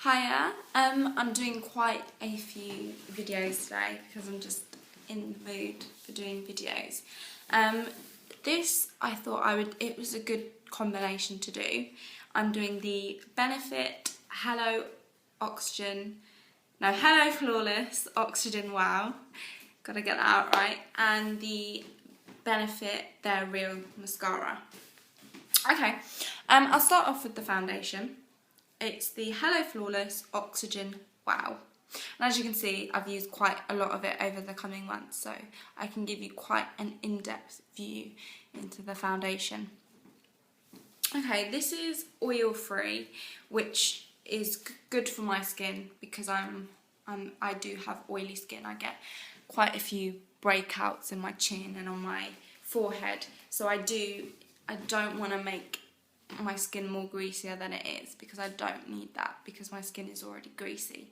Hiya, I'm doing quite a few videos today because I'm just in the mood for doing videos. This I thought it was a good combination to do. I'm doing the Benefit Hello Flawless Oxygen Wow, gotta get that out right, and the Benefit They're Real Mascara. Okay, I'll start off with the foundation. It's the Hello Flawless Oxygen Wow. And as you can see, I've used quite a lot of it over the coming months, so I can give you quite an in-depth view into the foundation. Okay, this is oil-free, which is good for my skin because I do have oily skin. I get quite a few breakouts in my chin and on my forehead, so I don't want to make my skin more greasier than it is because I don't need that because my skin is already greasy.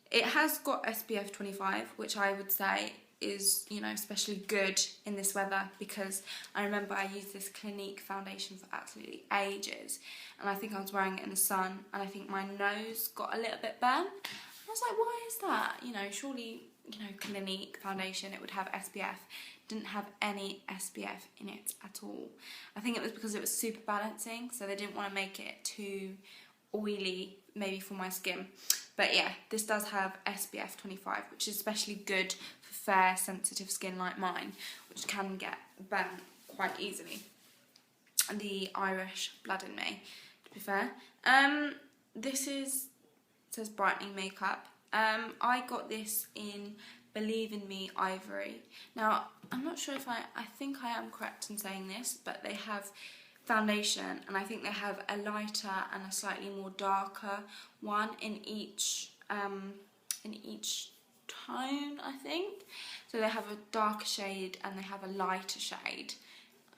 It has got SPF 25, which I would say is, especially good in this weather because I remember I used this Clinique foundation for absolutely ages and I think I was wearing it in the sun and I think my nose got a little bit burnt. I was like, why is that? Surely, Clinique foundation, it would have SPF. Didn't have any SPF in it at all. I think it was because it was super balancing, so they didn't want to make it too oily, maybe for my skin. But yeah, this does have SPF 25, which is especially good for fair, sensitive skin like mine, which can get burnt quite easily. The Irish blood in me, to be fair. It says brightening makeup. I got this in Believe in Me Ivory. Now, I'm not sure if I think I am correct in saying this, but they have foundation and I think they have a lighter and a slightly more darker one in each tone, I think. So they have a darker shade and they have a lighter shade,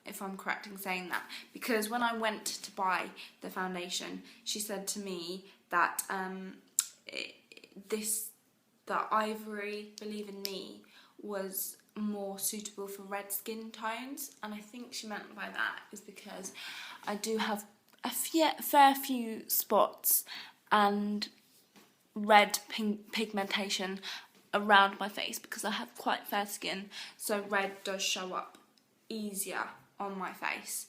if I'm correct in saying that. Because when I went to buy the foundation, she said to me that the Ivory Believe in Me was more suitable for red skin tones, and I think she meant by that is because I do have a fair few spots and red pigmentation around my face because I have quite fair skin, so red does show up easier on my face.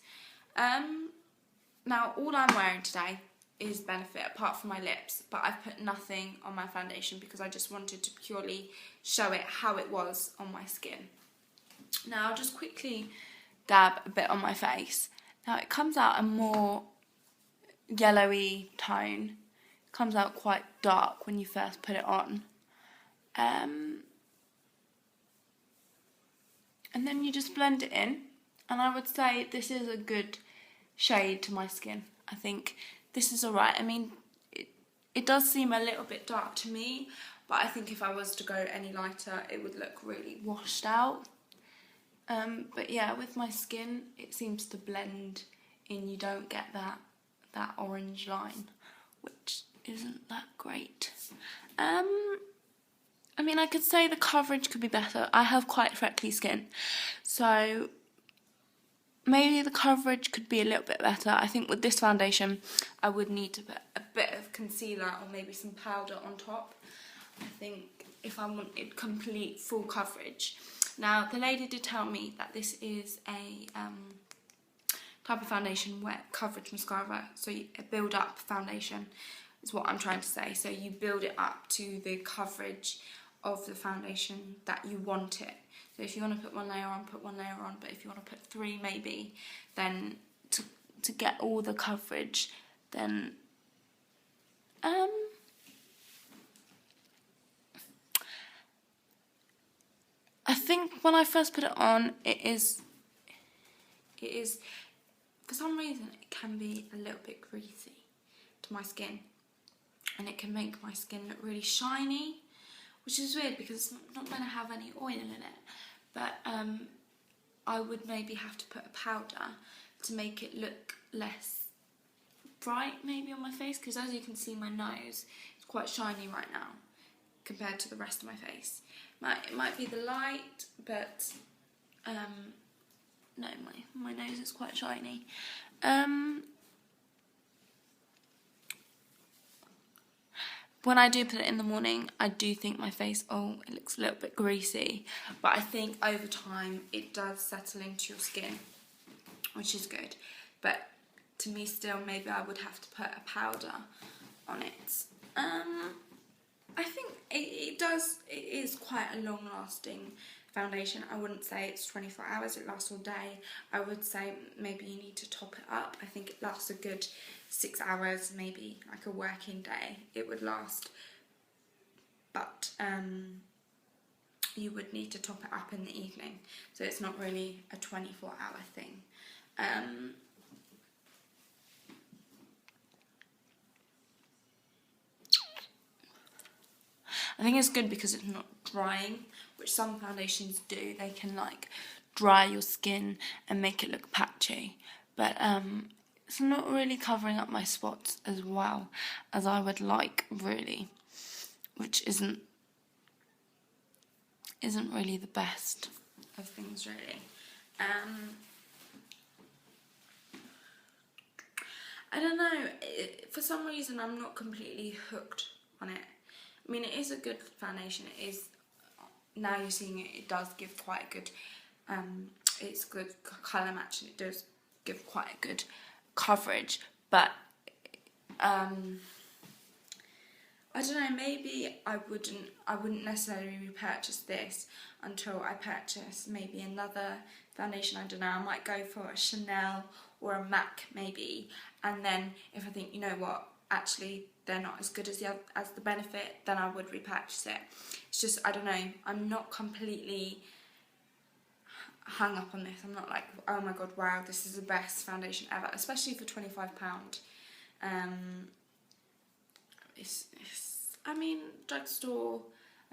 Now all I'm wearing today is Benefit apart from my lips, but I've put nothing on my foundation because I just wanted to purely show it how it was on my skin. Now I'll just quickly dab a bit on my face. Now it comes out a more yellowy tone. It comes out quite dark when you first put it on. And then you just blend it in, and I would say this is a good shade to my skin. I think this is alright. I mean, it does seem a little bit dark to me, but I think if I was to go any lighter, it would look really washed out. But yeah, with my skin, it seems to blend in. You don't get that orange line, which isn't that great. I mean, I could say the coverage could be better. I have quite freckly skin, so maybe the coverage could be a little bit better. I think with this foundation, I would need to put a bit of concealer or maybe some powder on top. I think if I wanted complete full coverage. Now, the lady did tell me that this is a type of foundation where coverage mascara, so a build-up foundation is what I'm trying to say. So you build it up to the coverage of the foundation that you want it. So if you want to put one layer on, put one layer on, but if you want to put three maybe, then to get all the coverage, then I think when I first put it on, it is for some reason it can be a little bit greasy to my skin, and it can make my skin look really shiny, which is weird because it's not going to have any oil in it. But I would maybe have to put a powder to make it look less bright maybe on my face, because as you can see, my nose is quite shiny right now compared to the rest of my face. It might be the light, but no, my nose is quite shiny. when I do put it in the morning, I do think my face, it looks a little bit greasy. But I think over time, it does settle into your skin, which is good. But to me still, maybe I would have to put a powder on it. I think it is quite a long lasting foundation. I wouldn't say it's 24 hours, it lasts all day. I would say maybe you need to top it up. I think it lasts a good 6 hours, maybe like a working day it would last. But you would need to top it up in the evening. So it's not really a 24-hour thing. I think it's good because it's not drying, which some foundations do. They can like dry your skin and make it look patchy. But it's not really covering up my spots as well as I would like, really, which isn't really the best of things, really. I don't know, for some reason I'm not completely hooked on it. I mean, it is a good foundation. It is, now you're seeing it, it does give quite a good, it's good colour match, and it does give quite a good coverage. But I don't know, maybe I wouldn't necessarily repurchase this until I purchase maybe another foundation. I don't know, I might go for a Chanel or a MAC maybe, and then if I think, you know what, actually they're not as good as the Benefit, then I would repurchase it. It's just, I don't know, I'm not completely hung up on this. I'm not like, oh my god, wow, this is the best foundation ever, especially for £25. I mean, drugstore,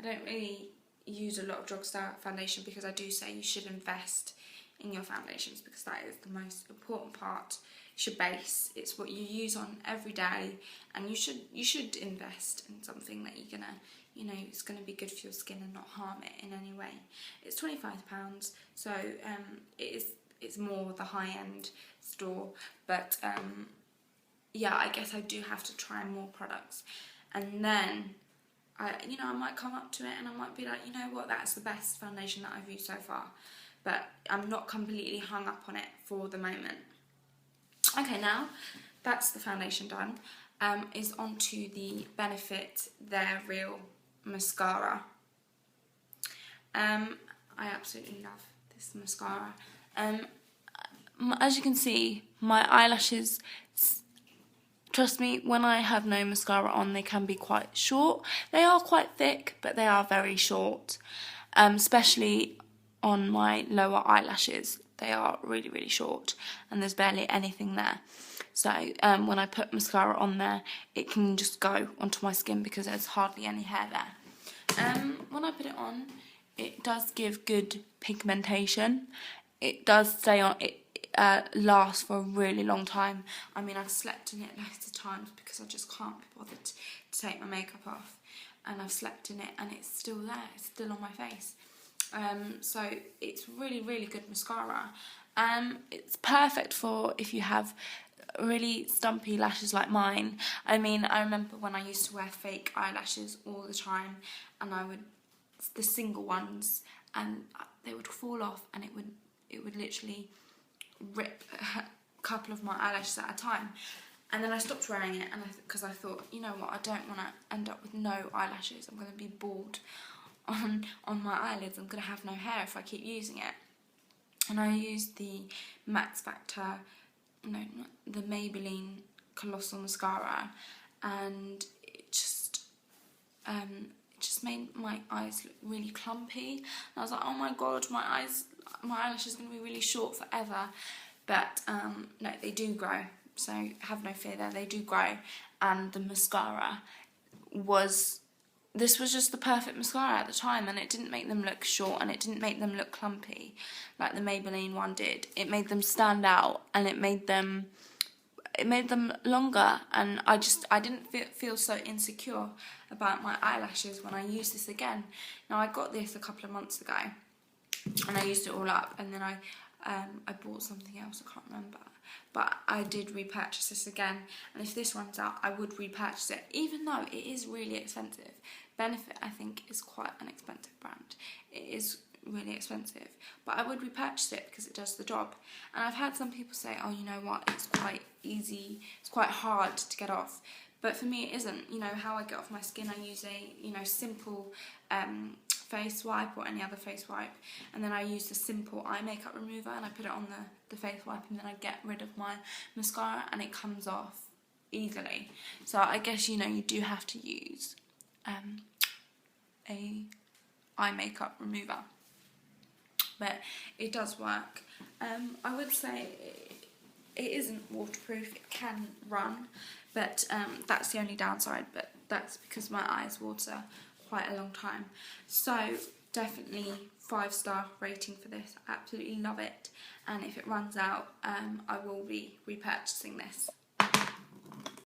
I don't really use a lot of drugstore foundation, because I do say you should invest in your foundations, because that is the most important part. It's your base, it's what you use on every day, and you should invest in something that you're gonna, you know, it's gonna be good for your skin and not harm it in any way. It's £25, so it's more the high-end store, but yeah, I guess I do have to try more products, and then I might come up to it and I might be like, you know what, that's the best foundation that I've used so far. But I'm not completely hung up on it for the moment. Okay, now that's the foundation done. Is onto the Benefit Their Real mascara. I absolutely love this mascara. As you can see, my eyelashes, trust me, when I have no mascara on, they can be quite short. They are quite thick, but they are very short, especially on my lower eyelashes. They are really, really short, and there's barely anything there. So when I put mascara on there, it can just go onto my skin because there's hardly any hair there. When I put it on, it does give good pigmentation. It does stay on, it lasts for a really long time. I mean, I've slept in it loads of times because I just can't be bothered to take my makeup off. And I've slept in it and it's still there, it's still on my face. So it's really, really good mascara. It's perfect for if you have really stumpy lashes like mine. I mean, I remember when I used to wear fake eyelashes all the time, and the single ones, and they would fall off, and it would literally rip a couple of my eyelashes at a time. And then I stopped wearing it, and because I thought, you know what, I don't want to end up with no eyelashes. I'm going to be bald on my eyelids. I'm going to have no hair if I keep using it. And I used the Max Factor, the Maybelline Colossal Mascara, and it just made my eyes look really clumpy. And I was like, oh my god, my eyelashes are going to be really short forever. But no, they do grow, so have no fear there, they do grow. And the mascara this was just the perfect mascara at the time, and it didn't make them look short, and it didn't make them look clumpy like the Maybelline one did. It made them stand out, and it made them longer, and I didn't feel so insecure about my eyelashes when I used this again. Now, I got this a couple of months ago, and I used it all up, and then I bought something else, I can't remember. but I did repurchase this again, and if this runs out I would repurchase it, even though it is really expensive. Benefit, I think, is quite an expensive brand. It is really expensive, but I would repurchase it because it does the job. And I've had some people say, oh, you know what, it's quite easy, it's quite hard to get off, but for me it isn't. You know, how I get off my skin, I use a simple face wipe or any other face wipe, and then I use the simple eye makeup remover and I put it on the face wipe, and then I get rid of my mascara and it comes off easily. So I guess, you know, you do have to use a eye makeup remover, but it does work. I would say it isn't waterproof, it can run, but that's the only downside, but that's because my eyes water quite a long time. So definitely 5-star rating for this. I absolutely love it, and if it runs out I will be repurchasing this.